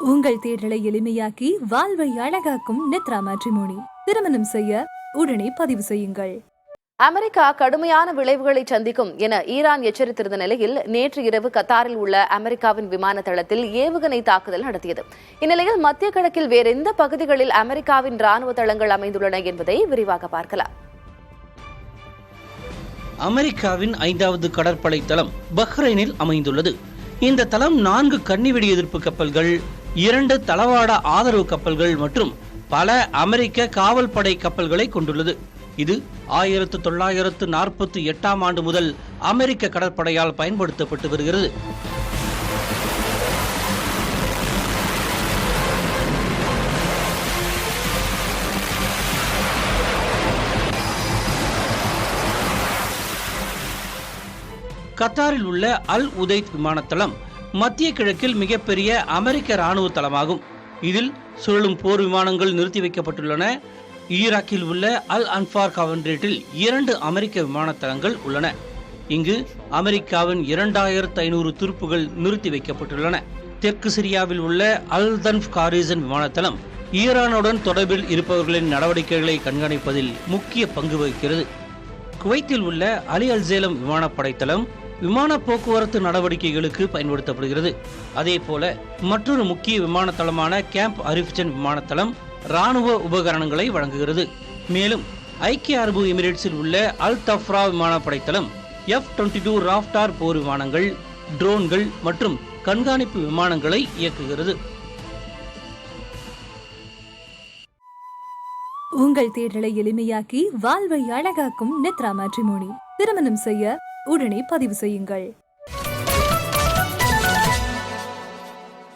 உங்கள் தேடலை எளிமையாக்கி வாழ்வை அழகாக்கும் நித்ரா மேட்ரிமோனி. திருமணம் செய்ய உடனே பதிவு செய்யுங்கள். அமெரிக்கா கடுமையான விளைவுகளை சந்திக்கும் என ஈரான் எச்சரித்திருந்த நிலையில் நேற்று இரவு கத்தாரில் உள்ள அமெரிக்காவின் விமான தளத்தில் ஏவுகணை தாக்குதல் நடத்தியது. இந்நிலையில் மத்திய கிழக்கில் வேறெந்த பகுதிகளில் அமெரிக்காவின் ராணுவ தளங்கள் அமைந்துள்ளன என்பதை விரிவாக பார்க்கலாம். அமெரிக்காவின் 5வது கடற்படை தளம் பஹ்ரைனில் அமைந்துள்ளது. இந்த தளம் 4 கன்னிவெடி எதிர்ப்பு கப்பல்கள், 2 தளவாட ஆதரவு கப்பல்கள் மற்றும் பல அமெரிக்க காவல் படை கப்பல்களை கொண்டுள்ளது. இது 1948ஆம் ஆண்டு முதல் அமெரிக்க கடற்படையால் பயன்படுத்தப்பட்டு வருகிறது. கத்தாரில் உள்ள அல் உதைத் விமானத்தளம் மத்திய கிழக்கில் மிகப்பெரிய அமெரிக்க ராணுவ தளமாகும். இதில் சுழலும் போர் விமானங்கள் நிறுத்தி வைக்கப்பட்டுள்ளன. ஈராக்கில் உள்ள அல் அன்பார் கவன்ரேட்டில் 2 அமெரிக்க விமான தளங்கள் உள்ளன. இங்கு அமெரிக்காவின் 2500 துருப்புகள் நிறுத்தி வைக்கப்பட்டுள்ளன. தெற்கு சிரியாவில் உள்ள அல் தன்ஃப் காரிசன் விமானத்தளம் ஈரானுடன் தொடர்பில் இருப்பவர்களின் நடவடிக்கைகளை கண்காணிப்பதில் முக்கிய பங்கு வகிக்கிறது. குவைத்தில் உள்ள அலி அல்சேலம் விமானப்படை தளம் விமான போக்குவரத்து நடவடிக்கைகளுக்கு பயன்படுத்தப்படுகிறது. அதே போல மற்றொரு முக்கிய விமான தளமான கேம்ப் அரிஃப்ஜன் விமானத்தளம் ராணுவ உபகரணங்களை வழங்குகிறது. மேலும் ஐக்கிய அரபு எமிரேட்ஸில் உள்ள அல் தஃப்ரா விமானப்படை தளம் F-22 ராஃப்டார் போர் விமானங்கள், ட்ரோன்கள் மற்றும் கண்காணிப்பு விமானங்களை இயக்குகிறது. உங்கள் தேடலை எளிமையாக்கி வாழ்வை அழகாக்கும் நித்ரா மேட்ரிமோனி. திருமணம் செய்ய உடனே பதிவு செய்யுங்கள்.